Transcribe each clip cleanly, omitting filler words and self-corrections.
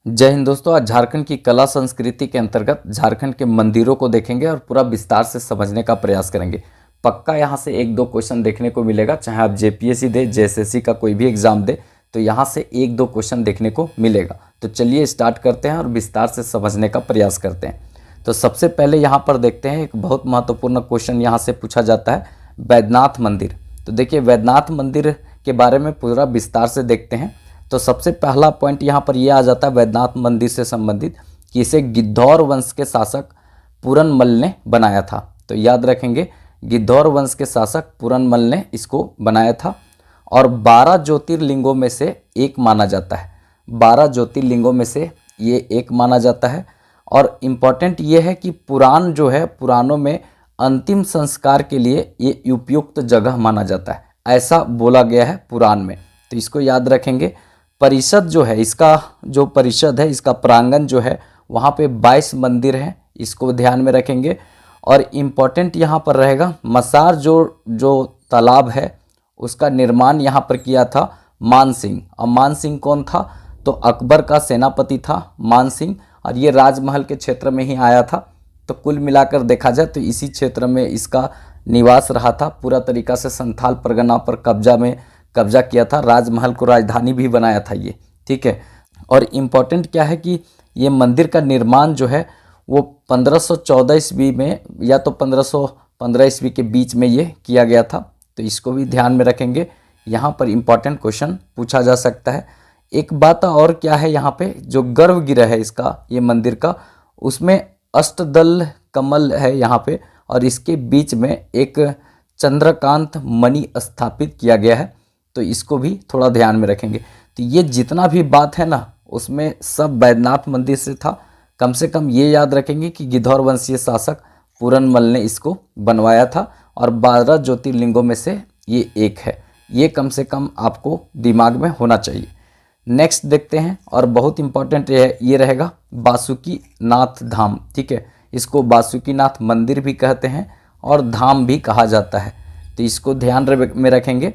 जय हिंद दोस्तों। आज झारखंड की कला संस्कृति के अंतर्गत झारखंड के मंदिरों को देखेंगे और पूरा विस्तार से समझने का प्रयास करेंगे। पक्का यहाँ से एक दो क्वेश्चन देखने को मिलेगा, चाहे आप जेपीएससी दे, जेएसएससी का कोई भी एग्जाम दे, तो यहाँ से एक दो क्वेश्चन देखने को मिलेगा। तो चलिए स्टार्ट करते हैं और विस्तार से समझने का प्रयास करते हैं। तो सबसे पहले यहाँ पर देखते हैं, एक बहुत महत्वपूर्ण क्वेश्चन यहाँ से पूछा जाता है, वैद्यनाथ मंदिर। तो देखिए वैद्यनाथ मंदिर के बारे में पूरा विस्तार से देखते हैं। तो सबसे पहला पॉइंट यहाँ पर यह आ जाता है वैद्यनाथ मंदिर से संबंधित कि इसे गिद्धौर वंश के शासक पूरनमल ने बनाया था। तो याद रखेंगे, गिद्धौर वंश के शासक पूरनमल ने इसको बनाया था और 12 ज्योतिर्लिंगों में से एक माना जाता है। 12 ज्योतिर्लिंगों में से ये एक माना जाता है। और इम्पॉर्टेंट ये है कि पुराण जो है, पुराणों में अंतिम संस्कार के लिए ये उपयुक्त जगह माना जाता है, ऐसा बोला गया है पुराण में। तो इसको याद रखेंगे। परिषद जो है, इसका जो परिषद है, इसका प्रांगण जो है, वहाँ पे 22 मंदिर हैं, इसको ध्यान में रखेंगे। और इम्पॉर्टेंट यहाँ पर रहेगा, मसार जो तालाब है उसका निर्माण यहाँ पर किया था मान सिंह। और मान सिंह कौन था? तो अकबर का सेनापति था मान सिंह, और ये राजमहल के क्षेत्र में ही आया था। तो कुल मिलाकर देखा जाए तो इसी क्षेत्र में इसका निवास रहा था। पूरा तरीका से संथाल परगना पर कब्जा किया था, राजमहल को राजधानी भी बनाया था ये, ठीक है। और इम्पॉर्टेंट क्या है कि ये मंदिर का निर्माण जो है वो 1514 ईस्वी में या तो 1515 ईस्वी के बीच में ये किया गया था। तो इसको भी ध्यान में रखेंगे, यहाँ पर इम्पॉर्टेंट क्वेश्चन पूछा जा सकता है। एक बात और क्या है, यहाँ पे जो गर्भगृह है इसका, ये मंदिर का, उसमें अष्टदल कमल है यहाँ पे, और इसके बीच में एक चंद्रकांत मणि स्थापित किया गया है। तो इसको भी थोड़ा ध्यान में रखेंगे। तो ये जितना भी बात है ना, उसमें सब वैद्यनाथ मंदिर से था। कम से कम ये याद रखेंगे कि गिद्धौर वंशीय शासक पूरनमल ने इसको बनवाया था और 12 ज्योतिर्लिंगों में से ये एक है। ये कम से कम आपको दिमाग में होना चाहिए। नेक्स्ट देखते हैं, और बहुत इंपॉर्टेंट ये रहेगा वासुकी नाथ धाम, ठीक है। इसको वासुकी नाथ मंदिर भी कहते हैं और धाम भी कहा जाता है। तो इसको ध्यान में रखेंगे।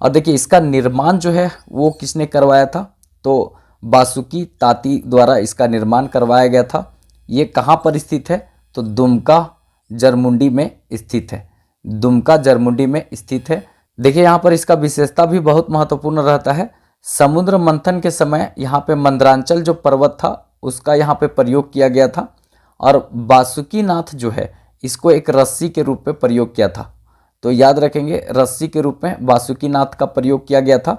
और देखिए इसका निर्माण जो है वो किसने करवाया था? तो वासुकी ताती द्वारा इसका निर्माण करवाया गया था। ये कहाँ पर स्थित है? तो दुमका जरमुंडी में स्थित है। दुमका जरमुंडी में स्थित है। देखिए यहाँ पर इसका विशेषता भी बहुत महत्वपूर्ण रहता है। समुद्र मंथन के समय यहाँ पे मंदरांचल जो पर्वत था उसका यहाँ पे प्रयोग किया गया था। और वासुकी नाथ जो है इसको एक रस्सी के रूप में प्रयोग किया था। तो याद रखेंगे, रस्सी के रूप में वासुकीनाथ का प्रयोग किया गया था।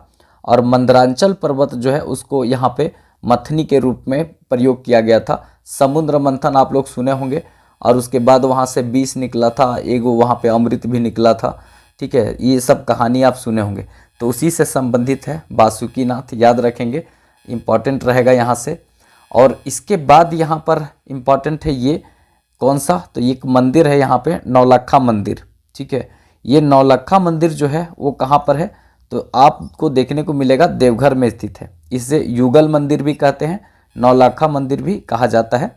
और मंदरांचल पर्वत जो है उसको यहाँ पे मथनी के रूप में प्रयोग किया गया था। समुद्र मंथन आप लोग सुने होंगे, और उसके बाद वहाँ से विष निकला था, एगो वहाँ पे अमृत भी निकला था, ठीक है। ये सब कहानी आप सुने होंगे। तो उसी से संबंधित है वासुकीनाथ, याद रखेंगे, इम्पॉर्टेंट रहेगा यहाँ से। और इसके बाद यहाँ पर इम्पॉर्टेंट है ये कौन सा? तो ये एक मंदिर है यहाँ पे, नौलखा मंदिर, ठीक है। ये नौलखा मंदिर जो है वो कहाँ पर है? तो आपको देखने को मिलेगा देवघर में स्थित है। इसे युगल मंदिर भी कहते हैं, नौलखा मंदिर भी कहा जाता है।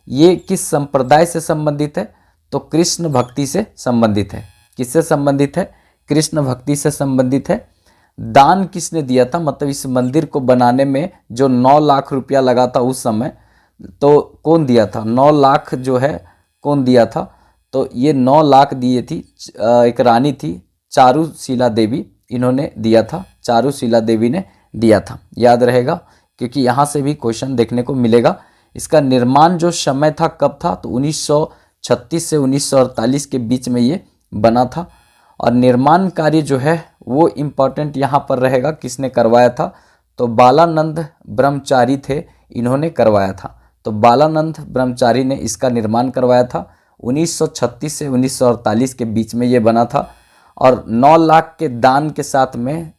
ये किस संप्रदाय से संबंधित है? तो कृष्ण भक्ति से संबंधित है। किससे संबंधित है? कृष्ण भक्ति से संबंधित है। दान किसने दिया था? मतलब इस मंदिर को बनाने में जो 9 लाख रुपया लगा था उस समय, तो कौन दिया था? 9 लाख जो है कौन दिया था? तो ये 9 लाख दिए थी, एक रानी थी चारुशीला देवी, इन्होंने दिया था, चारुशीला देवी ने दिया था, याद रहेगा, क्योंकि यहाँ से भी क्वेश्चन देखने को मिलेगा। इसका निर्माण जो समय था कब था? तो 1936 से 1948 के बीच में ये बना था। और निर्माण कार्य जो है वो इम्पॉर्टेंट यहाँ पर रहेगा, किसने करवाया था? तो बालानंद ब्रह्मचारी थे, इन्होंने करवाया था। तो बालानंद ब्रह्मचारी ने इसका निर्माण करवाया था। 1936 से 1948 के बीच में ये बना था। और 9 लाख के दान के साथ में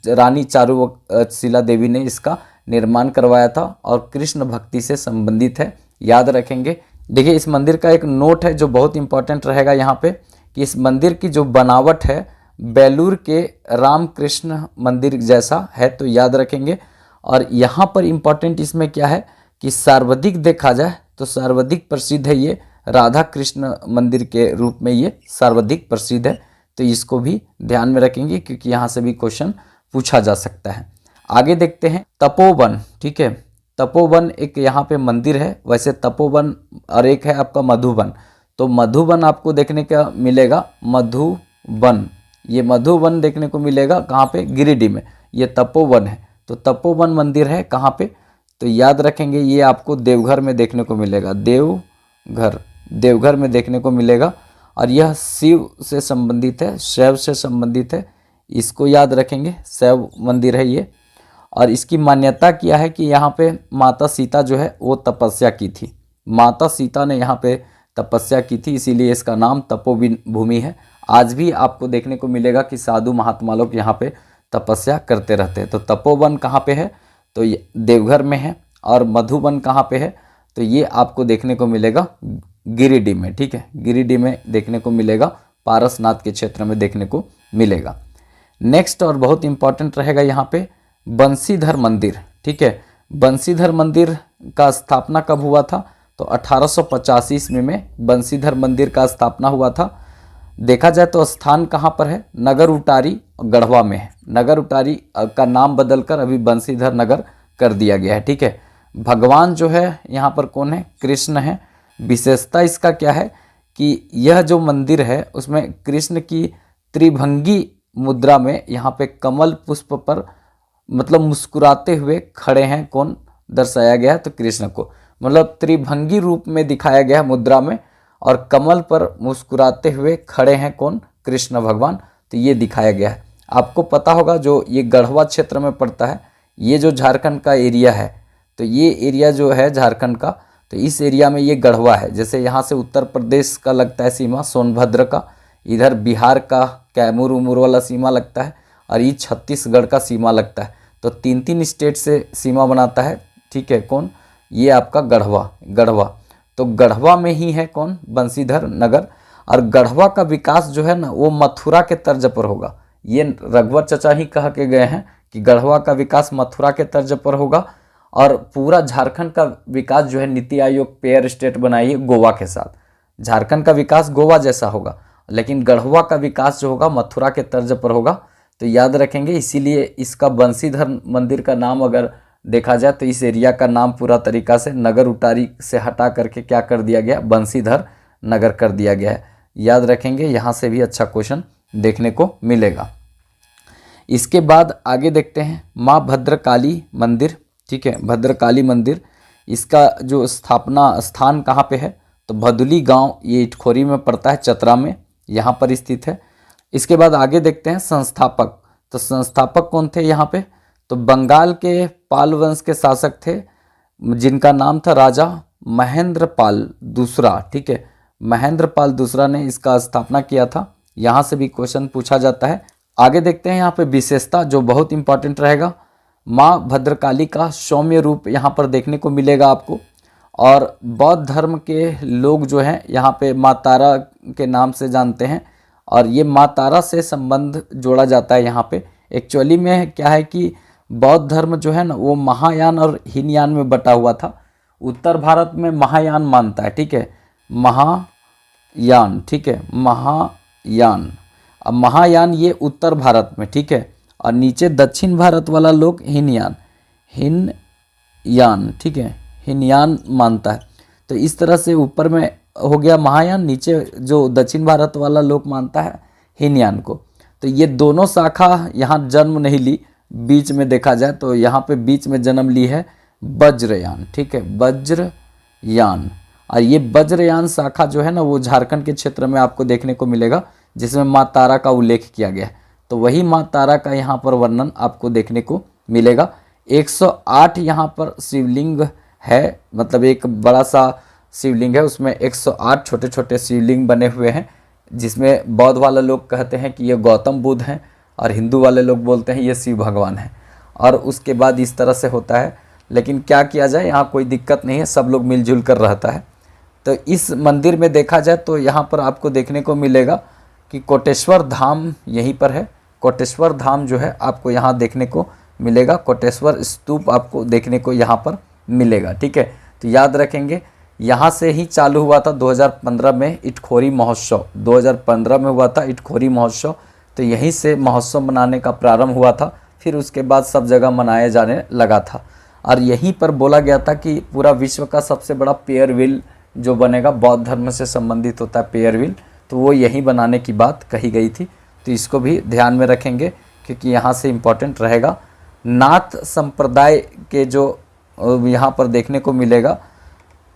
रानी चारुशीला देवी ने इसका निर्माण करवाया था और कृष्ण भक्ति से संबंधित है, याद रखेंगे। देखिए इस मंदिर का एक नोट है जो बहुत इंपॉर्टेंट रहेगा यहाँ पे, कि इस मंदिर की जो बनावट है बेलूर के रामकृष्ण मंदिर जैसा है, तो याद रखेंगे। और यहाँ पर इम्पॉर्टेंट इसमें क्या है कि सर्वाधिक देखा जाए तो सर्वाधिक प्रसिद्ध है ये राधा कृष्ण मंदिर के रूप में, ये सर्वाधिक प्रसिद्ध है। तो इसको भी ध्यान में रखेंगे क्योंकि यहाँ से भी क्वेश्चन पूछा जा सकता है। आगे देखते हैं तपोवन, ठीक है। तपोवन एक यहाँ पे मंदिर है, वैसे तपोवन, और एक है आपका मधुबन। तो मधुबन आपको देखने का मिलेगा, मधुबन, ये मधुबन देखने को मिलेगा कहाँ पे, गिरिडीह में। ये तपोवन है, तो तपोवन मंदिर है कहाँ पे, तो याद रखेंगे ये आपको देवघर में देखने को मिलेगा, देवघर में देखने को मिलेगा। और यह शिव से संबंधित है, शैव से संबंधित है, इसको याद रखेंगे, शैव मंदिर है ये। और इसकी मान्यता क्या है कि यहाँ पे माता सीता जो है वो तपस्या की थी, माता सीता ने यहाँ पे तपस्या की थी, इसीलिए इसका नाम तपोवन भूमि है। आज भी आपको देखने को मिलेगा कि साधु महात्मा लोग यहाँ पे तपस्या करते रहते हैं। तो तपोवन कहाँ पे है, तो ये देवघर में है। और मधुबन कहाँ पे है, तो ये आपको देखने को मिलेगा गिरिडीह में, ठीक है, गिरिडीह में देखने को मिलेगा, पारसनाथ के क्षेत्र में देखने को मिलेगा। नेक्स्ट और बहुत इंपॉर्टेंट रहेगा यहाँ पे बंसीधर मंदिर, ठीक है। बंसीधर मंदिर का स्थापना कब हुआ था, तो 1885 ईस्वी में बंसीधर मंदिर का स्थापना हुआ था। देखा जाए तो स्थान कहाँ पर है, नगर उटारी गढ़वा में है। नगर उटारी का नाम बदलकर अभी बंसीधर नगर कर दिया गया है, ठीक है। भगवान जो है यहाँ पर कौन है, कृष्ण है। विशेषता इसका क्या है कि यह जो मंदिर है उसमें कृष्ण की त्रिभंगी मुद्रा में यहाँ पे कमल पुष्प पर मतलब मुस्कुराते हुए खड़े हैं, कौन दर्शाया गया है, तो कृष्ण को, मतलब त्रिभंगी रूप में दिखाया गया है मुद्रा में, और कमल पर मुस्कुराते हुए खड़े हैं कौन, कृष्ण भगवान। तो ये दिखाया गया है। आपको पता होगा जो ये गढ़वा क्षेत्र में पड़ता है, ये जो झारखंड का एरिया है, तो ये एरिया जो है झारखंड का, तो इस एरिया में ये गढ़वा है। जैसे यहाँ से उत्तर प्रदेश का लगता है सीमा, सोनभद्र का, इधर बिहार का कैमूर उमूर वाला सीमा लगता है, और ये छत्तीसगढ़ का सीमा लगता है। तो तीन तीन स्टेट से सीमा बनाता है, ठीक है, कौन, ये आपका गढ़वा। तो गढ़वा में ही है कौन, बंसीधर नगर। और गढ़वा का विकास जो है ना वो मथुरा के तर्ज पर होगा। ये रघुवर चचा ही कह के गए हैं कि गढ़वा का विकास मथुरा के तर्ज पर होगा, और पूरा झारखंड का विकास जो है नीति आयोग पेयर स्टेट बनाई है गोवा के साथ। झारखंड का विकास गोवा जैसा होगा, लेकिन गढ़वा का विकास जो होगा मथुरा के तर्ज पर होगा। तो याद रखेंगे, इसीलिए इसका बंसीधर मंदिर का नाम अगर देखा जाए तो इस एरिया का नाम पूरा तरीका से नगर उटारी से हटा करके क्या कर दिया गया, बंसीधर नगर कर दिया गया है। याद रखेंगे, यहाँ से भी अच्छा क्वेश्चन देखने को मिलेगा। इसके बाद आगे देखते हैं माँ भद्रकाली मंदिर, ठीक है, भद्रकाली मंदिर। इसका जो स्थापना स्थान कहाँ पे है, तो भदुली गांव, ये इटखोरी में पड़ता है, चतरा में यहाँ पर स्थित है। इसके बाद आगे देखते हैं संस्थापक। तो संस्थापक कौन थे यहाँ पे, तो बंगाल के पाल वंश के शासक थे जिनका नाम था राजा महेंद्र पाल दूसरा, ठीक है। महेंद्र पाल दूसरा ने इसका स्थापना किया था। यहाँ से भी क्वेश्चन पूछा जाता है। आगे देखते हैं यहाँ पे विशेषता जो बहुत इंपॉर्टेंट रहेगा, माँ भद्रकाली का सौम्य रूप यहाँ पर देखने को मिलेगा आपको। और बौद्ध धर्म के लोग जो हैं यहाँ पे माँ तारा के नाम से जानते हैं, और ये माँ तारा से संबंध जोड़ा जाता है यहाँ पे। एक्चुअली में क्या है कि बौद्ध धर्म जो है ना वो महायान और हीनयान में बटा हुआ था। उत्तर भारत में महायान मानता है, ठीक है, महायान, ठीक है, महायान। अब महायान ये उत्तर भारत में, ठीक है, और नीचे दक्षिण भारत वाला लोग हीनयान, ठीक है, हीनयान मानता है। तो इस तरह से ऊपर में हो गया महायान, नीचे जो दक्षिण भारत वाला लोग मानता है हीनयान को। तो ये दोनों शाखा यहाँ जन्म नहीं ली, बीच में देखा जाए तो यहाँ पे बीच में जन्म ली है वज्रयान, ठीक है, वज्रयान। और ये वज्रयान शाखा जो है ना वो झारखंड के क्षेत्र में आपको देखने को मिलेगा, जिसमें माँ तारा का उल्लेख किया गया है। तो वही माँ तारा का यहाँ पर वर्णन आपको देखने को मिलेगा। 108 यहाँ पर शिवलिंग है, मतलब एक बड़ा सा शिवलिंग है, उसमें 108 छोटे छोटे शिवलिंग बने हुए हैं, जिसमें बौद्ध वाले लोग कहते हैं कि ये गौतम बुद्ध हैं, और हिंदू वाले लोग बोलते हैं ये शिव भगवान हैं। और उसके बाद इस तरह से होता है, लेकिन क्या किया जाए, यहाँ कोई दिक्कत नहीं है, सब लोग मिलजुल कर रहता है। तो इस मंदिर में देखा जाए तो यहाँ पर आपको देखने को मिलेगा कि कोटेश्वर धाम यहीं पर है। कोटेश्वर धाम जो है आपको यहाँ देखने को मिलेगा, कोटेश्वर स्तूप आपको देखने को यहाँ पर मिलेगा, ठीक है। तो याद रखेंगे, यहाँ से ही चालू हुआ था 2015 में इटखोरी महोत्सव, 2015 में हुआ था इटखोरी महोत्सव। तो यहीं से महोत्सव मनाने का प्रारंभ हुआ था, फिर उसके बाद सब जगह मनाया जाने लगा था। और यहीं पर बोला गया था कि पूरा विश्व का सबसे बड़ा पेयर व्हील जो बनेगा बौद्ध धर्म से संबंधित होता है पेयर व्हील, तो वो यहीं बनाने की बात कही गई थी। तो इसको भी ध्यान में रखेंगे क्योंकि यहाँ से इम्पोर्टेंट रहेगा। नाथ संप्रदाय के जो यहाँ पर देखने को मिलेगा,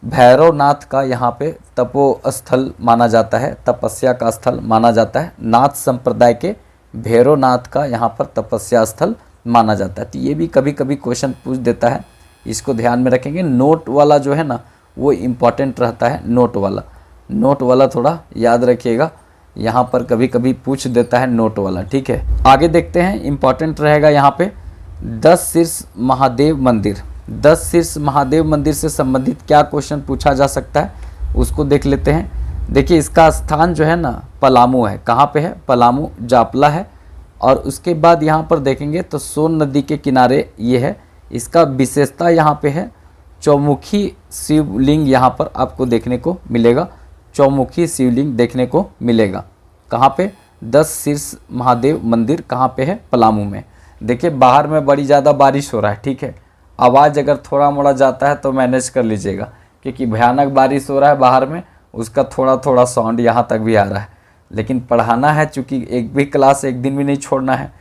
भैरवनाथ का यहाँ पे तपोस्थल माना जाता है, तपस्या का स्थल माना जाता है। नाथ संप्रदाय के भैरवनाथ का यहाँ पर तपस्या स्थल माना जाता है। तो ये भी कभी कभी क्वेश्चन पूछ देता है, इसको ध्यान में रखेंगे। नोट वाला जो है ना वो इम्पॉर्टेंट रहता है, नोट वाला थोड़ा याद रखिएगा, यहाँ पर कभी कभी पूछ देता है नोट वाला, ठीक है। आगे देखते हैं, इम्पॉर्टेंट रहेगा यहाँ पे 10 शीर्ष महादेव मंदिर। 10 शीर्ष महादेव मंदिर से संबंधित क्या क्वेश्चन पूछा जा सकता है उसको देख लेते हैं। देखिए इसका स्थान जो है ना पलामू है। कहाँ पे है? पलामू, जापला है। और उसके बाद यहाँ पर देखेंगे तो सोन नदी के किनारे ये है। इसका विशेषता यहाँ पे है चौमुखी शिवलिंग यहाँ पर आपको देखने को मिलेगा, चौमुखी शिवलिंग देखने को मिलेगा। कहाँ पे? 10 शीर्ष महादेव मंदिर कहाँ पे है? पलामू में। देखिए बाहर में बड़ी ज़्यादा बारिश हो रहा है, ठीक है। आवाज़ अगर थोड़ा मोड़ा जाता है तो मैनेज कर लीजिएगा क्योंकि भयानक बारिश हो रहा है बाहर में, उसका थोड़ा थोड़ा साउंड यहाँ तक भी आ रहा है। लेकिन पढ़ाना है, चूँकि एक भी क्लास एक दिन भी नहीं छोड़ना है,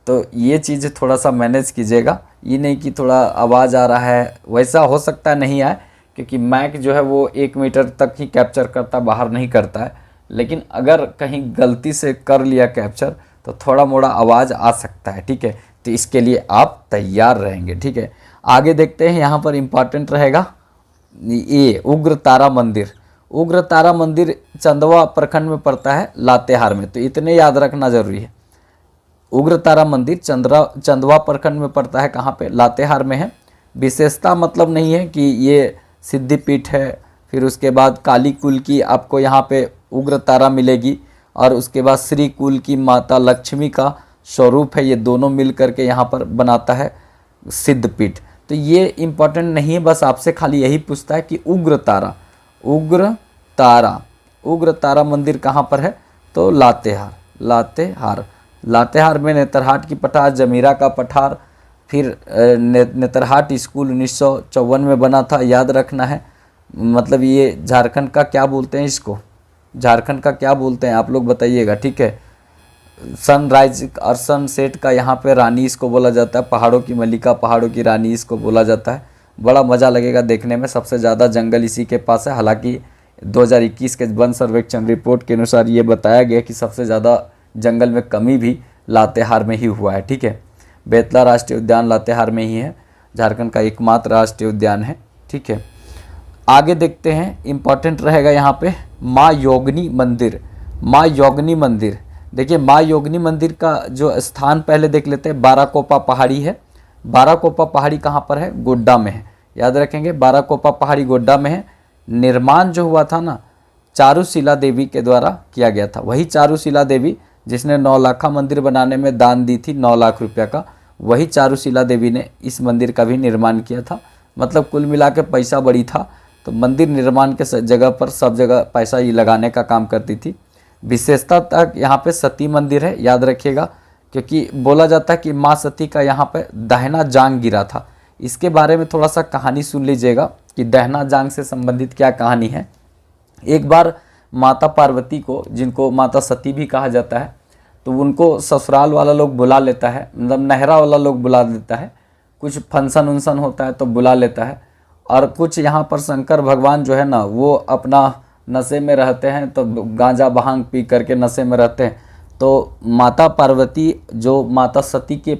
तो ये चीज़ थोड़ा सा मैनेज कीजिएगा। ये नहीं कि थोड़ा आवाज़ आ रहा है, वैसा हो सकता है नहीं आए क्योंकि माइक जो है वो 1 मीटर तक ही कैप्चर करता है, बाहर नहीं करता है। लेकिन अगर कहीं गलती से कर लिया कैप्चर तो थोड़ा मोड़ा आवाज़ आ सकता है, ठीक है। तो इसके लिए आप तैयार रहेंगे, ठीक है। आगे देखते हैं, यहाँ पर इम्पॉर्टेंट रहेगा ये उग्र तारा मंदिर। उग्र तारा मंदिर चंदवा प्रखंड में पड़ता है, लातेहार में, तो इतने याद रखना जरूरी है। उग्र तारा मंदिर चंदवा प्रखंड में पड़ता है, कहाँ पे? लातेहार में है। विशेषता मतलब नहीं है कि ये सिद्धिपीठ है, फिर उसके बाद काली कुल की आपको यहाँ पे उग्र तारा मिलेगी और उसके बाद श्री कुल की माता लक्ष्मी का स्वरूप है। ये दोनों मिल करके यहाँ पर बनाता है सिद्धपीठ। तो ये इम्पोर्टेंट नहीं है, बस आपसे खाली यही पूछता है कि उग्र तारा मंदिर कहाँ पर है? तो लातेहार में नेतरहाट की पठार, जमीरा का पठार, फिर नेतरहाट स्कूल 1954 में बना था, याद रखना है। मतलब ये झारखंड का क्या बोलते हैं इसको, झारखंड का क्या बोलते हैं आप लोग बताइएगा, ठीक है। सनराइज और सनसेट का यहाँ पे रानी इसको बोला जाता है, पहाड़ों की मल्लिका, पहाड़ों की रानी इसको बोला जाता है। बड़ा मज़ा लगेगा देखने में। सबसे ज़्यादा जंगल इसी के पास है। हालांकि 2021 के वन सर्वेक्षण रिपोर्ट के अनुसार ये बताया गया कि सबसे ज़्यादा जंगल में कमी भी लातेहार में ही हुआ है, ठीक है। बेतला राष्ट्रीय उद्यान लातेहार में ही है, झारखंड का एकमात्र राष्ट्रीय उद्यान है, ठीक है। आगे देखते हैं, इम्पॉर्टेंट रहेगा यहाँ पे माँ योगिनी मंदिर। देखिए माँ योगिनी मंदिर का जो स्थान पहले देख लेते हैं, बाराकोपा पहाड़ी है। बाराकोपा पहाड़ी कहाँ पर है? गोड्डा में है, याद रखेंगे। बाराकोपा पहाड़ी गोड्डा में है। निर्माण जो हुआ था ना चारुशिला देवी के द्वारा किया गया था। वही चारुशिला देवी जिसने 9 लाखा मंदिर बनाने में दान दी थी 9 लाख रुपया का, वही चारुशिला देवी ने इस मंदिर का भी निर्माण किया था। मतलब कुल मिला के पैसा बड़ी था, तो मंदिर निर्माण के जगह पर सब जगह पैसा ही लगाने का काम करती थी। विशेषता तक यहाँ पे सती मंदिर है, याद रखिएगा, क्योंकि बोला जाता है कि माँ सती का यहाँ पे दहना जांग गिरा था। इसके बारे में थोड़ा सा कहानी सुन लीजिएगा कि दहना जांग से संबंधित क्या कहानी है। एक बार माता पार्वती को, जिनको माता सती भी कहा जाता है, तो उनको ससुराल वाला लोग बुला लेता है, मतलब नहरा वाला लोग बुला लेता है। कुछ फंक्शन उंसन होता है तो बुला लेता है। और कुछ यहाँ पर शंकर भगवान जो है ना वो अपना नशे में रहते हैं, तो गांजा भांग पी करके नशे में रहते हैं। तो माता पार्वती जो माता सती के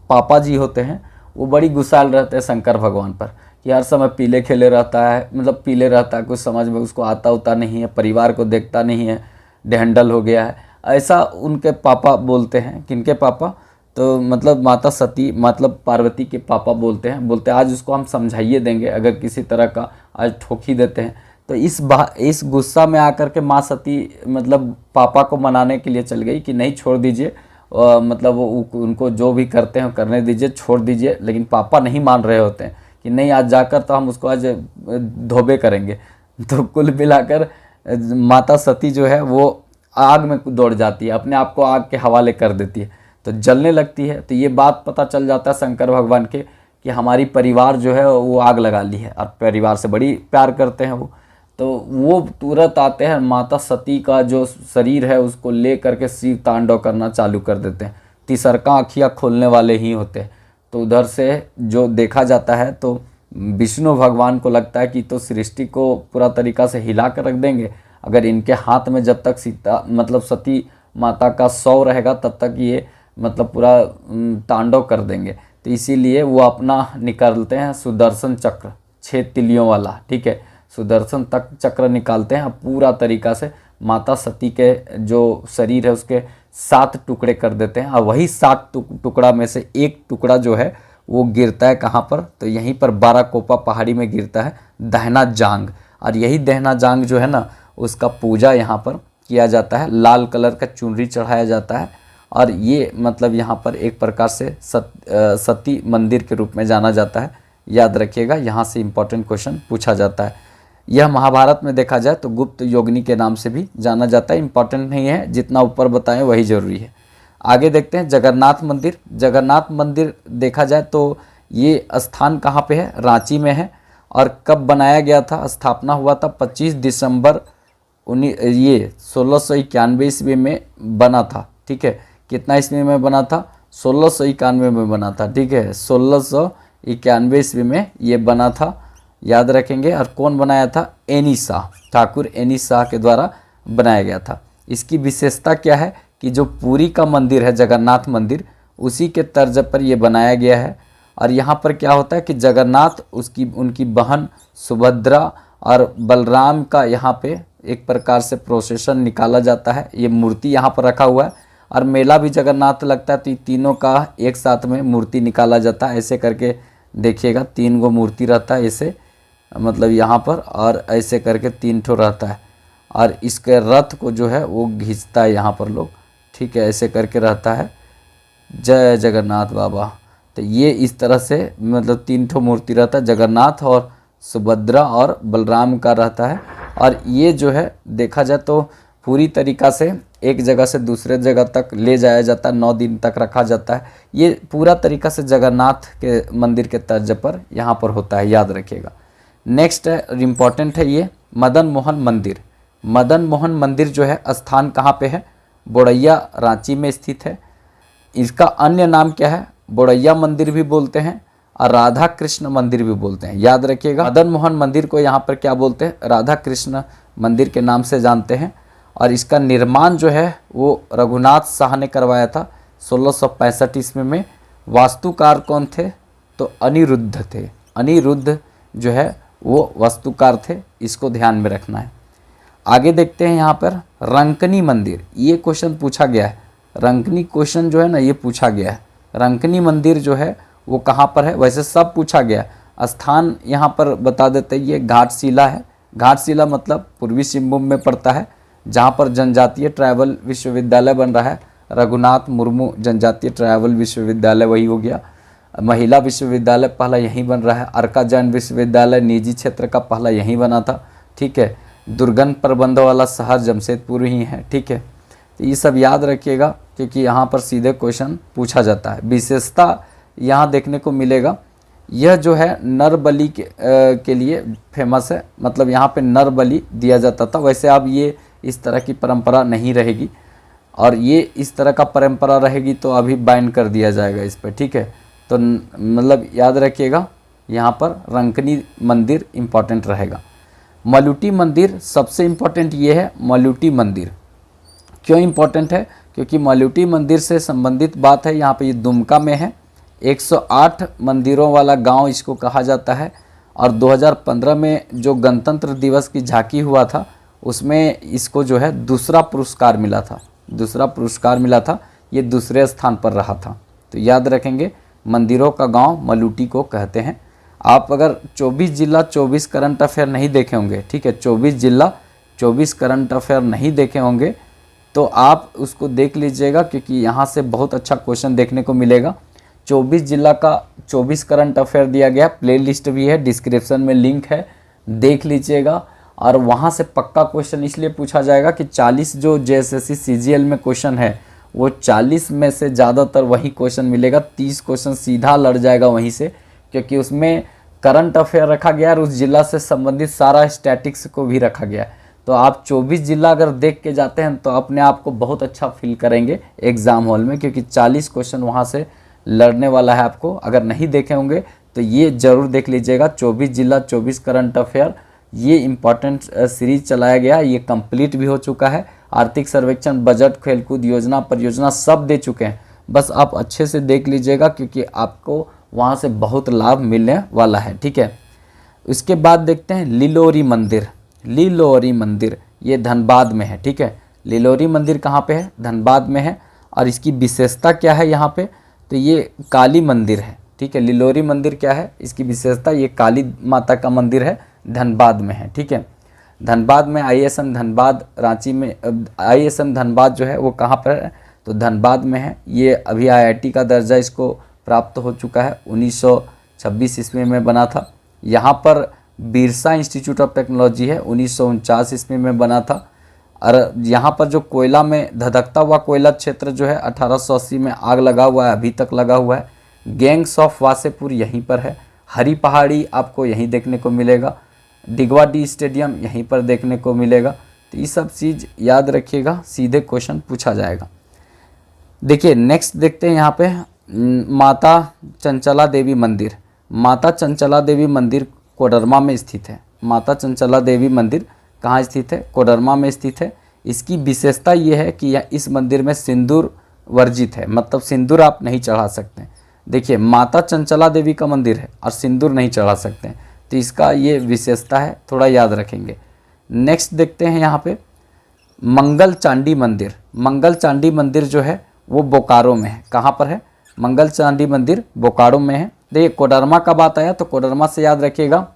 पापा जी होते हैं वो बड़ी गुस्साल रहते हैं शंकर भगवान पर कि हर समय पीले खेले रहता है, मतलब पीले रहता है, कुछ समझ में उसको आता उता नहीं है, परिवार को देखता नहीं है, डेहंडल हो गया है, ऐसा उनके पापा बोलते हैं। किनके पापा? तो मतलब माता सती, मतलब पार्वती के पापा बोलते आज उसको हम समझाइए देंगे, अगर किसी तरह का आज ठोक ही देते हैं। तो इस गुस्सा में आकर के माँ सती मतलब पापा को मनाने के लिए चल गई कि नहीं छोड़ दीजिए, मतलब वो उनको जो भी करते हैं करने दीजिए, छोड़ दीजिए। लेकिन पापा नहीं मान रहे होते हैं कि नहीं आज जाकर तो हम उसको आज धोबे करेंगे। तो कुल मिलाकर माता सती जो है वो आग में दौड़ जाती है, अपने आप को आग के हवाले कर देती है, तो जलने लगती है। तो ये बात पता चल जाता है शंकर भगवान के कि हमारी परिवार जो है वो आग लगा ली है, और परिवार से बड़ी प्यार करते हैं तो वो तुरंत आते हैं, माता सती का जो शरीर है उसको ले करके शिव तांडव करना चालू कर देते हैं। तीसरका आँखियाँ खोलने वाले ही होते हैं। तो उधर से जो देखा जाता है तो विष्णु भगवान को लगता है कि तो सृष्टि को पूरा तरीका से हिला कर रख देंगे, अगर इनके हाथ में जब तक सीता मतलब सती माता का शव रहेगा तब तक ये मतलब पूरा तांडव कर देंगे। तो इसीलिए वो अपना निकालते हैं सुदर्शन चक्र 6 तिलियों वाला, ठीक है, सुदर्शन तक चक्र निकालते हैं, पूरा तरीका से माता सती के जो शरीर है उसके 7 टुकड़े कर देते हैं। और वही 7 टुकड़ा में से एक टुकड़ा जो है वो गिरता है कहाँ पर, तो यहीं पर बाराकोपा पहाड़ी में गिरता है, दहना जांग। और यही दहना जांग जो है ना उसका पूजा यहाँ पर किया जाता है, लाल कलर का चुनरी चढ़ाया जाता है। और ये मतलब यहाँ पर एक प्रकार से सती मंदिर के रूप में जाना जाता है। याद रखिएगा, यहाँ से इम्पोर्टेंट क्वेश्चन पूछा जाता है। यह महाभारत में देखा जाए तो गुप्त योगिनी के नाम से भी जाना जाता है। इम्पोर्टेंट नहीं है, जितना ऊपर बताएं वही जरूरी है। आगे देखते हैं जगन्नाथ मंदिर। जगन्नाथ मंदिर देखा जाए तो ये स्थान कहाँ पे है, रांची में है। और कब बनाया गया था, स्थापना हुआ था 25 दिसंबर 1691 ईस्वी में बना था, ठीक है। कितना ईस्वी में बना था, 1691 में बना था, ठीक है, 1691 ईस्वी में ये बना था, याद रखेंगे। और कौन बनाया था, एनी शाह, ठाकुर एनी शाह के द्वारा बनाया गया था। इसकी विशेषता क्या है कि जो पुरी का मंदिर है जगन्नाथ मंदिर, उसी के तर्ज पर ये बनाया गया है। और यहाँ पर क्या होता है कि जगन्नाथ उनकी बहन सुभद्रा और बलराम का यहाँ पे एक प्रकार से प्रोसेशन निकाला जाता है। ये मूर्ति यहाँ पर रखा हुआ है, और मेला भी जगन्नाथ लगता है, तो तीनों का एक साथ में मूर्ति निकाला जाता है। ऐसे करके देखिएगा 3 गो मूर्ति रहता है, ऐसे मतलब यहाँ पर, और ऐसे करके 3 ठो रहता है। और इसके रथ को जो है वो खींचता है यहाँ पर लोग, ठीक है, ऐसे करके रहता है, जय जगन्नाथ बाबा। तो ये इस तरह से मतलब 3 ठो मूर्ति रहता है, जगन्नाथ और सुभद्रा और बलराम का रहता है। और ये जो है देखा जाए तो पूरी तरीका से एक जगह से दूसरे जगह तक ले जाया जाता है, 9 दिन तक रखा जाता है। ये पूरा तरीका से जगन्नाथ के मंदिर के तर्ज पर यहाँ पर होता है, याद रखिएगा। नेक्स्ट है, इम्पॉर्टेंट है ये मदन मोहन मंदिर। मदन मोहन मंदिर जो है स्थान कहाँ पे है, बोड़ैया रांची में स्थित है। इसका अन्य नाम क्या है, बोड़ैया मंदिर भी बोलते हैं और राधा कृष्ण मंदिर भी बोलते हैं, याद रखिएगा। मदन मोहन मंदिर को यहाँ पर क्या बोलते हैं, राधा कृष्ण मंदिर के नाम से जानते हैं। और इसका निर्माण जो है वो रघुनाथ शाह ने करवाया था 1665 ईस्वी में। वास्तुकार कौन थे, तो अनिरुद्ध थे। अनिरुद्ध जो है वो वास्तुकार थे, इसको ध्यान में रखना है। आगे देखते हैं यहाँ पर रंकनी मंदिर। ये क्वेश्चन पूछा गया है, रंकनी क्वेश्चन जो है ना ये पूछा गया है। रंकनी मंदिर जो है वो कहाँ पर है, वैसे सब पूछा गया है। स्थान यहाँ पर बता देते हैं, ये घाटशिला है। घाटशिला मतलब पूर्वी सिंहभूम में पड़ता है, जहाँ पर जनजातीय ट्राइबल विश्वविद्यालय बन रहा है। रघुनाथ मुर्मू जनजातीय ट्राइबल विश्वविद्यालय वही हो गया। महिला विश्वविद्यालय पहला यहीं बन रहा है। अर्का जैन विश्वविद्यालय निजी क्षेत्र का पहला यहीं बना था, ठीक है। दुर्गंध प्रबंध वाला शहर जमशेदपुर ही है, ठीक है। तो ये सब याद रखिएगा क्योंकि यहाँ पर सीधे क्वेश्चन पूछा जाता है। विशेषता यहाँ देखने को मिलेगा, यह जो है नर बलि के लिए फेमस है, मतलब यहाँ पे नर बलि दिया जाता था। वैसे अब ये इस तरह की परंपरा नहीं रहेगी, और ये इस तरह का परंपरा रहेगी तो अभी बैन कर दिया जाएगा इस पर, ठीक है। तो मतलब याद रखिएगा यहाँ पर रंकनी मंदिर इम्पॉर्टेंट रहेगा। मलुटी मंदिर सबसे इम्पॉर्टेंट ये है। मलुटी मंदिर क्यों इम्पॉर्टेंट है, क्योंकि मलुटी मंदिर से संबंधित बात है। यहाँ पे ये दुमका में है, 108 मंदिरों वाला गांव इसको कहा जाता है। और 2015 में जो गणतंत्र दिवस की झांकी हुआ था उसमें इसको जो है दूसरा पुरस्कार मिला था। दूसरा पुरस्कार मिला था, ये दूसरे स्थान पर रहा था। तो याद रखेंगे मंदिरों का गांव मलुटी को कहते हैं। आप अगर 24 जिला 24 करंट अफेयर नहीं देखे होंगे, ठीक है, 24 जिला 24 करंट अफेयर नहीं देखे होंगे तो आप उसको देख लीजिएगा, क्योंकि यहाँ से बहुत अच्छा क्वेश्चन देखने को मिलेगा। 24 जिला का 24 करंट अफेयर दिया गया, प्लेलिस्ट भी है, डिस्क्रिप्शन में लिंक है, देख लीजिएगा। और वहाँ से पक्का क्वेश्चन इसलिए पूछा जाएगा कि 40 जो जेएसएससी सीजीएल में क्वेश्चन है वो 40 में से ज़्यादातर वही क्वेश्चन मिलेगा। 30 क्वेश्चन सीधा लड़ जाएगा वहीं से, क्योंकि उसमें करंट अफेयर रखा गया और उस जिला से संबंधित सारा स्टैटिक्स को भी रखा गया है। तो आप 24 जिला अगर देख के जाते हैं तो अपने आप को बहुत अच्छा फील करेंगे एग्ज़ाम हॉल में, क्योंकि 40 क्वेश्चन वहाँ से लड़ने वाला है आपको। अगर नहीं देखे होंगे तो ये ज़रूर देख लीजिएगा, 24 जिला 24 करंट अफेयर, ये इम्पॉर्टेंट सीरीज चलाया गया, ये कंप्लीट भी हो चुका है। आर्थिक सर्वेक्षण, बजट, खेलकूद योजना, परियोजना सब दे चुके हैं। बस आप अच्छे से देख लीजिएगा क्योंकि आपको वहाँ से बहुत लाभ मिलने वाला है, ठीक है। उसके बाद देखते हैं लिलोरी मंदिर। लिलोरी मंदिर ये धनबाद में है, ठीक है। लिलोरी मंदिर कहाँ पे है? धनबाद में है। और इसकी विशेषता क्या है यहाँ पे? तो ये काली मंदिर है, ठीक है। लिलोरी मंदिर क्या है इसकी विशेषता? ये काली माता का मंदिर है, धनबाद में है, ठीक है। धनबाद में ISM धनबाद, रांची में ISM धनबाद जो है वो कहाँ पर है? तो धनबाद में है। ये अभी IIT का दर्जा इसको प्राप्त हो चुका है, 1926 ईस्वी में बना था। यहाँ पर बिरसा इंस्टीट्यूट ऑफ टेक्नोलॉजी है, 1949 ईस्वी में बना था। और यहाँ पर जो कोयला में धधकता हुआ कोयला क्षेत्र जो है 1880 में आग लगा हुआ है, अभी तक लगा हुआ है। गैंग्स ऑफ वासेपुर यहीं पर है। हरी पहाड़ी आपको यहीं देखने को मिलेगा। डिगवा डी स्टेडियम यहीं पर देखने को मिलेगा। तो ये सब चीज़ याद रखिएगा, सीधे क्वेश्चन पूछा जाएगा। देखिए नेक्स्ट देखते हैं यहाँ पे माता चंचला देवी मंदिर। माता चंचला देवी मंदिर कोडरमा में स्थित है। माता चंचला देवी मंदिर कहाँ स्थित है? कोडरमा में स्थित है। इसकी विशेषता ये है कि यह इस मंदिर में सिंदूर वर्जित है, मतलब सिंदूर आप नहीं चढ़ा सकते। देखिए माता चंचला देवी का मंदिर है और सिंदूर नहीं चढ़ा सकते, तो इसका ये विशेषता है, थोड़ा याद रखेंगे। नेक्स्ट देखते हैं यहाँ पे मंगल चांडी मंदिर। मंगल चांडी मंदिर जो है वो बोकारो में है। कहाँ पर है? मंगल चांडी मंदिर बोकारो में है। देखिए कोडरमा का बात आया तो कोडरमा से याद रखिएगा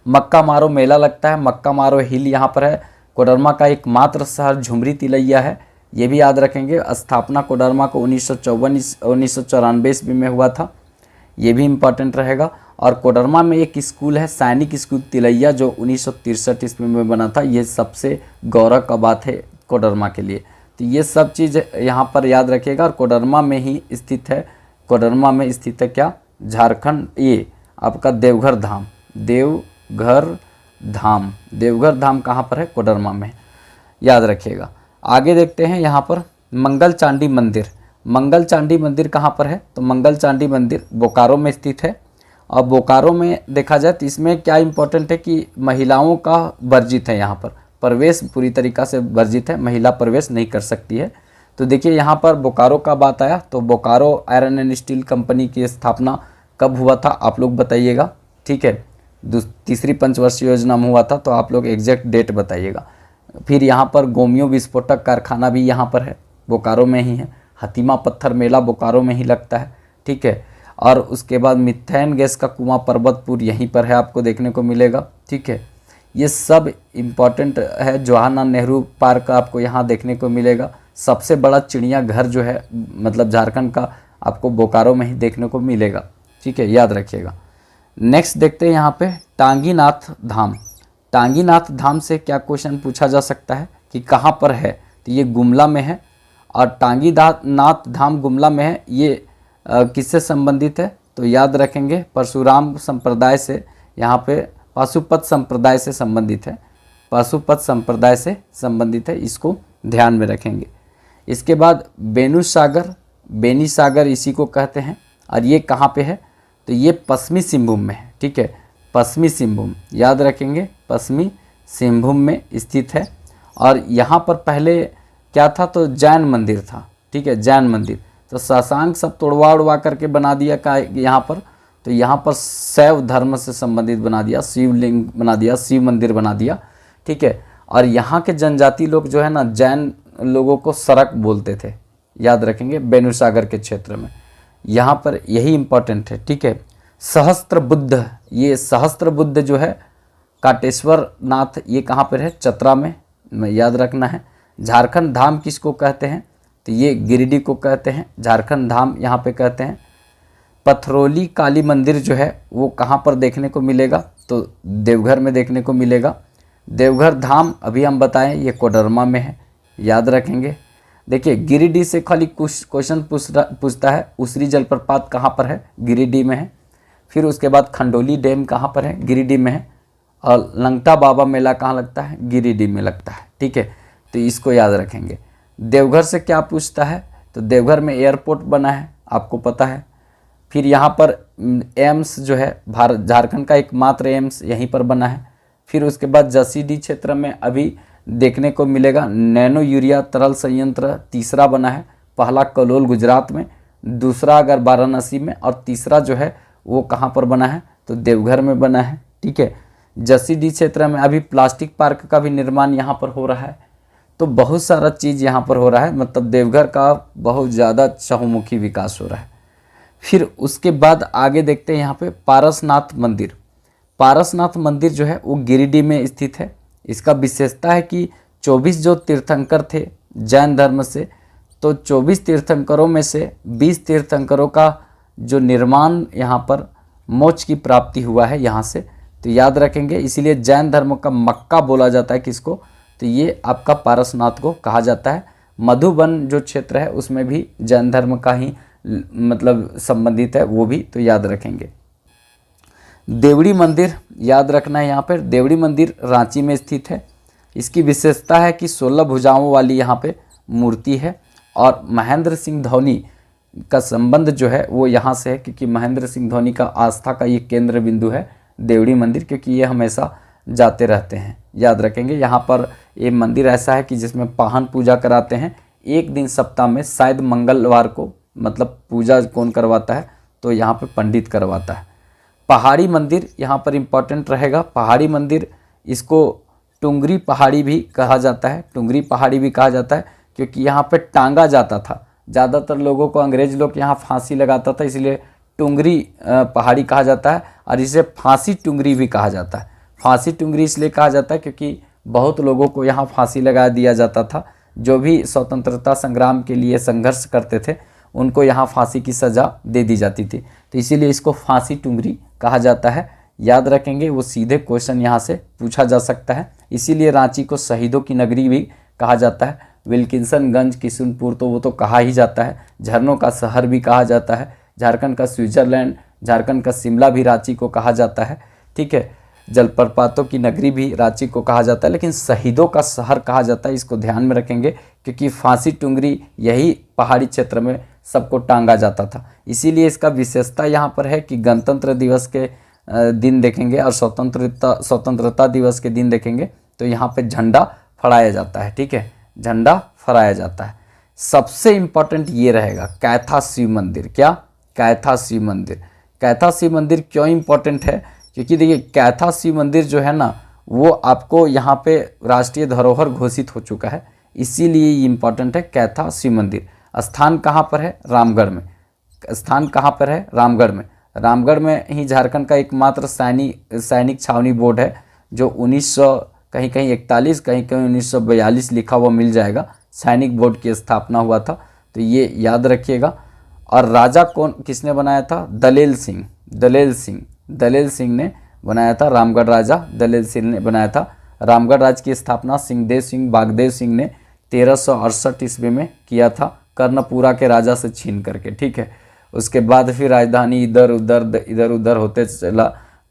मक्का मारो मेला लगता है। मक्का मारो हिल यहाँ पर है। कोडरमा का एकमात्र शहर झुमरी तिलैया है, ये भी याद रखेंगे। स्थापना कोडरमा को 1994 ईस्वी में हुआ था, ये भी इम्पॉर्टेंट रहेगा। और कोडरमा में एक स्कूल है सैनिक स्कूल तिलैया जो 1963 ईस्वी में बना था, ये सबसे गौरव का बात है कोडरमा के लिए। तो ये सब चीज़ यहाँ पर याद रखिएगा। और कोडरमा में ही स्थित है, कोडरमा में स्थित है क्या? झारखंड, ये आपका देवघर धाम। देवघर धाम, देवघर धाम कहाँ पर है? कोडरमा में, याद रखिएगा। आगे देखते हैं यहाँ पर मंगल चांडी मंदिर। मंगल चांडी मंदिर कहाँ पर है? तो मंगल चांडी मंदिर बोकारो में स्थित है। और बोकारो में देखा जाए तो इसमें क्या इम्पोर्टेंट है कि महिलाओं का वर्जित है, यहाँ पर प्रवेश पूरी तरीक़ा से वर्जित है, महिला प्रवेश नहीं कर सकती है। तो देखिए यहाँ पर बोकारो का बात आया तो Bokaro iron and steel company की स्थापना कब हुआ था आप लोग बताइएगा, ठीक है। तीसरी पंचवर्षीय योजना में हुआ था, तो आप लोग एग्जैक्ट डेट बताइएगा। फिर यहाँ पर गोमियो विस्फोटक कारखाना भी यहाँ पर है, बोकारो में ही है। हतीमा पत्थर मेला बोकारो में ही लगता है, ठीक है। और उसके बाद मिथेन गैस का कुआं पर्वतपुर यहीं पर है, आपको देखने को मिलेगा, ठीक है। ये सब इम्पॉर्टेंट है। जवाहरलाल नेहरू पार्क आपको यहाँ देखने को मिलेगा। सबसे बड़ा चिड़ियाघर जो है मतलब झारखंड का आपको बोकारो में ही देखने को मिलेगा, ठीक है, याद रखिएगा। नेक्स्ट देखते हैं यहाँ पे टांगीनाथ धाम। टांगीनाथ धाम से क्या क्वेश्चन पूछा जा सकता है कि कहाँ पर है? तो ये गुमला में है। और टांगीनाथ धाम गुमला में है। ये किससे संबंधित है? तो याद रखेंगे परशुराम संप्रदाय से, यहाँ पे पाशुपत संप्रदाय से संबंधित है। पाशुपत संप्रदाय से संबंधित है, इसको ध्यान में रखेंगे। इसके बाद बेनू सागर, बेनी सागर इसी को कहते हैं। और ये कहाँ पे है? तो ये पश्चिमी सिंहभूम में है, ठीक है। पश्चिमी सिंहभूम याद रखेंगे, पश्चिमी सिंहभूम में स्थित है। और यहाँ पर पहले क्या था? तो जैन मंदिर था, ठीक है, जैन मंदिर। तो शशांक सब तोड़वा उड़वा करके बना दिया का यहाँ पर। तो यहाँ पर शैव धर्म से संबंधित बना दिया, शिवलिंग बना दिया, शिव मंदिर बना दिया, ठीक है। और यहाँ के जनजाति लोग जो है ना, जैन लोगों को सरक बोलते थे, याद रखेंगे, बेनू सागर के क्षेत्र में। यहाँ पर यही इम्पोर्टेंट है, ठीक है। सहस्त्र बुद्ध, ये सहस्त्र बुद्ध जो है काटेश्वर नाथ, ये कहाँ पर है? चतरा में, याद रखना है। झारखंड धाम किसको कहते हैं? तो ये गिरिडीह को कहते हैं, झारखंड धाम यहाँ पे कहते हैं। पथरौली काली मंदिर जो है वो कहाँ पर देखने को मिलेगा? तो देवघर में देखने को मिलेगा। देवघर धाम अभी हम बताएं ये कोडरमा में है, याद रखेंगे। देखिए गिरिडीह से खाली कुछ क्वेश्चन पूछता है, उसरी जलप्रपात कहाँ पर है? गिरिडीह में है। फिर उसके बाद खंडोली डैम कहाँ पर है, गिरिडीह में है। और लंगटा बाबा मेला कहाँ लगता है, गिरिडीह में लगता है, ठीक है। तो इसको याद रखेंगे। देवघर से क्या पूछता है, तो देवघर में एयरपोर्ट बना है, आपको पता है। फिर यहाँ पर एम्स जो है भारत झारखंड का एकमात्र एम्स यहीं पर बना है। फिर उसके बाद जसीडीह क्षेत्र में अभी देखने को मिलेगा नैनो यूरिया तरल संयंत्र तीसरा बना है, पहला कलोल गुजरात में, दूसरा अगर वाराणसी में, और तीसरा जो है वो कहाँ पर बना है, तो देवघर में बना है, ठीक है। जसीडीह क्षेत्र में अभी प्लास्टिक पार्क का भी निर्माण यहाँ पर हो रहा है। तो बहुत सारा चीज़ यहाँ पर हो रहा है, मतलब देवघर का बहुत ज़्यादा चहुमुखी विकास हो रहा है। फिर उसके बाद आगे देखते हैं यहाँ पे पारसनाथ मंदिर। पारसनाथ मंदिर जो है वो गिरिडीह में स्थित है। इसका विशेषता है कि 24 जो तीर्थंकर थे जैन धर्म से, तो 24 तीर्थंकरों में से 20 तीर्थंकरों का जो निर्माण यहाँ पर मोक्ष की प्राप्ति हुआ है यहाँ से, तो याद रखेंगे। इसीलिए जैन धर्म का मक्का बोला जाता है किसको, तो ये आपका पारसनाथ को कहा जाता है। मधुबन जो क्षेत्र है उसमें भी जैन धर्म का ही मतलब संबंधित है वो भी, तो याद रखेंगे। देवड़ी मंदिर याद रखना है, यहाँ पर देवड़ी मंदिर रांची में स्थित है। इसकी विशेषता है कि 16 भुजाओं वाली यहाँ पे मूर्ति है, और महेंद्र सिंह धोनी का संबंध जो है वो यहाँ से है, क्योंकि महेंद्र सिंह धोनी का आस्था का ये केंद्र बिंदु है देवड़ी मंदिर, क्योंकि ये हमेशा जाते रहते हैं, याद रखेंगे। यहाँ पर ये मंदिर ऐसा है कि जिसमें पाहन पूजा कराते हैं एक दिन सप्ताह में, शायद मंगलवार को, मतलब पूजा कौन करवाता है, तो यहाँ पे पंडित करवाता है। पहाड़ी मंदिर यहाँ पर इम्पॉर्टेंट रहेगा। पहाड़ी मंदिर, इसको टुंगरी पहाड़ी भी कहा जाता है, टुंगरी पहाड़ी भी कहा जाता है, क्योंकि यहाँ पे टांगा जाता था। ज़्यादातर लोगों को, अंग्रेज लोग यहाँ फांसी लगाता था, इसलिए टुंगरी पहाड़ी कहा जाता है, और इसे फांसी टुंगरी भी कहा जाता है। फांसी टुंगरी इसलिए कहा जाता है क्योंकि बहुत लोगों को यहाँ फांसी लगा दिया जाता था। जो भी स्वतंत्रता संग्राम के लिए संघर्ष करते थे उनको यहाँ फांसी की सज़ा दे दी जाती थी, तो इसीलिए इसको फांसी टुंगरी कहा जाता है। याद रखेंगे, वो सीधे क्वेश्चन यहाँ से पूछा जा सकता है। इसीलिए रांची को शहीदों की नगरी भी कहा जाता है। विल्किंसनगंज, किशुनपुर तो वो तो कहा ही जाता है। झरनों का शहर भी कहा जाता है। झारखंड का स्विट्जरलैंड, झारखंड का शिमला भी रांची को कहा जाता है, ठीक है। जलप्रपातों की नगरी भी रांची को कहा जाता है, लेकिन शहीदों का शहर कहा जाता है, इसको ध्यान में रखेंगे, क्योंकि फांसी टुंगरी यही पहाड़ी क्षेत्र में सबको टांगा जाता था। इसीलिए इसका विशेषता यहाँ पर है कि गणतंत्र दिवस के दिन देखेंगे और स्वतंत्रता दिवस के दिन देखेंगे तो यहाँ पे झंडा फहराया जाता है, ठीक है, झंडा फहराया जाता है। सबसे इम्पोर्टेंट ये रहेगा कैथा शिव मंदिर। क्या? कैथा शिव मंदिर। कैथा शिव मंदिर क्यों इम्पोर्टेंट है? क्योंकि देखिए कैथा शिव मंदिर जो है ना, वो आपको यहाँ पे राष्ट्रीय धरोहर घोषित हो चुका है, इसीलिए ये इम्पोर्टेंट है कैथा शिव मंदिर। स्थान कहाँ पर है? रामगढ़ में। स्थान कहाँ पर है? रामगढ़ में। रामगढ़ में ही झारखंड का एकमात्र सैनिक छावनी बोर्ड है, जो 1900 कहीं कहीं 41 कहीं कहीं 1942 लिखा हुआ मिल जाएगा। सैनिक बोर्ड की स्थापना हुआ था, तो ये याद रखिएगा। और राजा किसने बनाया था? दलेल सिंह। दलेल सिंह ने बनाया था। रामगढ़ राजा दलेल सिंह ने बनाया था। रामगढ़ राज्य की स्थापना सिंहदेव सिंह बागदेव सिंह ने 1368 ईस्वी में किया था, कर्णपुरा के राजा से छीन करके, ठीक है। उसके बाद फिर राजधानी इधर उधर होते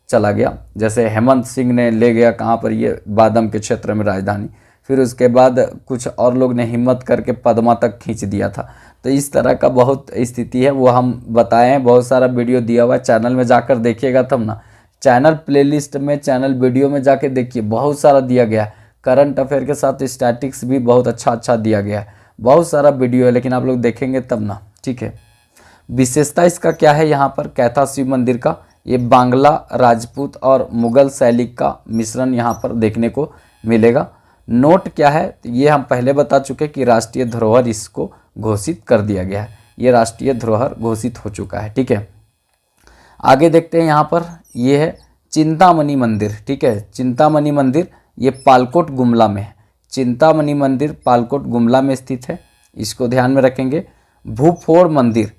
चला गया। जैसे हेमंत सिंह ने ले गया कहाँ पर? ये बादम के क्षेत्र में राजधानी। फिर उसके बाद कुछ और लोग ने हिम्मत करके पद्मा तक खींच दिया था। तो इस तरह का बहुत स्थिति है, वो हम बताए हैं, बहुत सारा वीडियो दिया हुआ है, चैनल में जाकर देखिएगा तब ना। चैनल प्लेलिस्ट में, चैनल वीडियो में जाके देखिए, बहुत सारा दिया गया है। करंट अफेयर के साथ स्टैटिक्स भी बहुत अच्छा दिया गया है, बहुत सारा वीडियो है, लेकिन आप लोग देखेंगे तब ना, ठीक है। विशेषता इसका क्या है यहाँ पर कैथा शिव मंदिर का? ये बांग्ला, राजपूत और मुगल शैली का मिश्रण यहाँ पर देखने को मिलेगा। नोट क्या है? तो ये हम पहले बता चुके कि राष्ट्रीय धरोहर इसको घोषित कर दिया गया है, ये राष्ट्रीय धरोहर घोषित हो चुका है, ठीक है। आगे देखते हैं, यहाँ पर ये है चिंतामणि मंदिर, ठीक है। चिंतामणि मंदिर ये पालकोट गुमला में है। चिंतामणि मंदिर पालकोट गुमला में स्थित है, इसको ध्यान में रखेंगे। भूफोड़ मंदिर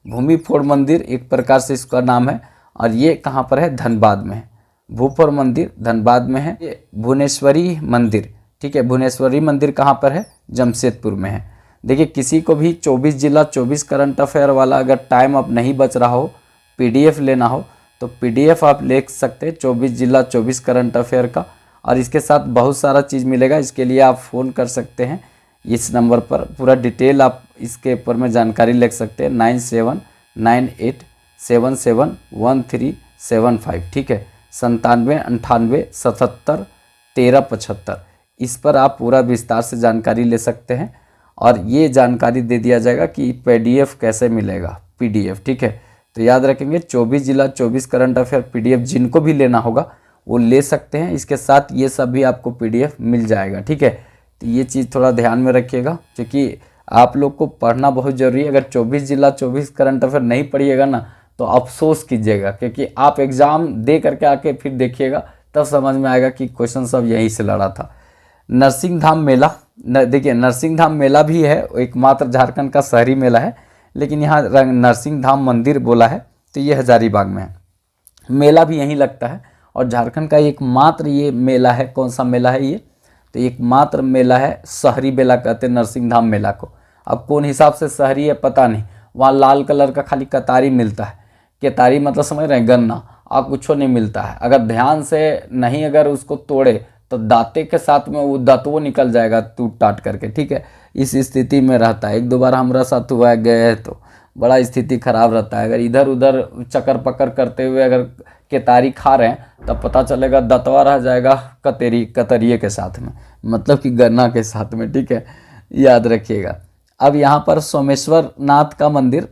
भूमिफोड़ मंदिर एक प्रकार से इसका नाम है, और ये कहाँ पर है? धनबाद में है। भूफोड़ मंदिर धनबाद में है। ये भुवनेश्वरी मंदिर, ठीक है। भुवनेश्वरी मंदिर कहाँ पर है? जमशेदपुर में है। देखिए, किसी को भी 24 जिला 24 करंट अफेयर वाला अगर टाइम अब नहीं बच रहा हो PDF लेना हो तो PDF आप ले सकते हैं 24 जिला 24 करंट अफेयर का, और इसके साथ बहुत सारा चीज़ मिलेगा। इसके लिए आप फ़ोन कर सकते हैं इस नंबर पर, पूरा डिटेल आप इसके ऊपर में जानकारी ले सकते हैं 9798771375, ठीक है, 9798771375, इस पर आप पूरा विस्तार से जानकारी ले सकते हैं। और ये जानकारी दे दिया जाएगा कि PDF कैसे मिलेगा, PDF, ठीक है। तो याद रखेंगे 24 जिला 24 करंट अफेयर PDF जिनको भी लेना होगा वो ले सकते हैं, इसके साथ ये सब भी आपको PDF मिल जाएगा, ठीक है। तो ये चीज़ थोड़ा ध्यान में रखिएगा, क्योंकि आप लोग को पढ़ना बहुत ज़रूरी है। अगर 24 जिला 24 करंट अफेयर नहीं पढ़िएगा ना तो अफसोस कीजिएगा, क्योंकि आप एग्ज़ाम दे करके आके फिर देखिएगा तब समझ में आएगा कि क्वेश्चन सब यहीं से लड़ा था। नरसिंह धाम मेला, देखिए नरसिंह धाम मेला भी है, एकमात्र झारखंड का शहरी मेला है, लेकिन यहाँ नरसिंह धाम मंदिर बोला है तो ये हजारीबाग में है। मेला भी यहीं लगता है और झारखंड का एकमात्र ये मेला है। कौन सा मेला है ये? तो एकमात्र मेला है शहरी मेला, कहते हैं नरसिंह धाम मेला को। अब कौन हिसाब से शहरी है पता नहीं, वहाँ लाल कलर का खाली कतारी मिलता है। केतारी मतलब समझ रहे हैं, गन्ना, और कुछ नहीं मिलता है। अगर ध्यान से नहीं अगर उसको तोड़े तो दांते के साथ में वो दांतों निकल जाएगा टूट टाट करके, ठीक है। इस स्थिति में रहता है। 1-2 बार हमारा साथ हुआ है, गए हैं तो बड़ा स्थिति खराब रहता है। अगर इधर उधर चक्कर पकड़ करते हुए अगर केतारी खा रहे हैं तब पता चलेगा दांतवा रह जाएगा कतरिए के साथ में, मतलब कि गन्ना के साथ में, ठीक है, याद रखिएगा। अब यहाँ पर सोमेश्वर नाथ का मंदिर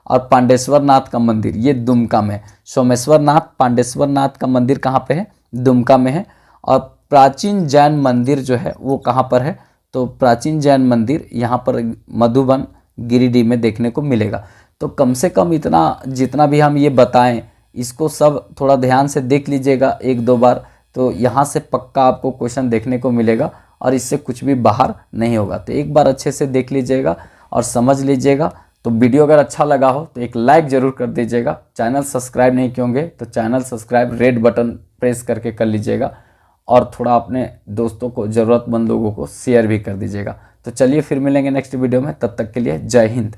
और पांडेश्वर नाथ का मंदिर, ये दुमका में। सोमेश्वर नाथ, पांडेश्वर नाथ का मंदिर कहाँ पे है? दुमका में है। और प्राचीन जैन मंदिर जो है वो कहाँ पर है? तो प्राचीन जैन मंदिर यहाँ पर मधुबन, गिरिडीह में देखने को मिलेगा। तो कम से कम इतना जितना भी हम ये बताएं इसको सब थोड़ा ध्यान से देख लीजिएगा 1-2 बार, तो यहाँ से पक्का आपको क्वेश्चन देखने को मिलेगा और इससे कुछ भी बाहर नहीं होगा। तो एक बार अच्छे से देख लीजिएगा और समझ लीजिएगा। तो वीडियो अगर अच्छा लगा हो तो एक लाइक ज़रूर कर दीजिएगा। चैनल सब्सक्राइब नहीं किए होंगे तो channel subscribe red button press करके कर लीजिएगा, और थोड़ा अपने दोस्तों को, ज़रूरतमंद लोगों को शेयर भी कर दीजिएगा। तो चलिए फिर मिलेंगे नेक्स्ट वीडियो में, तब तक के लिए जय हिंद।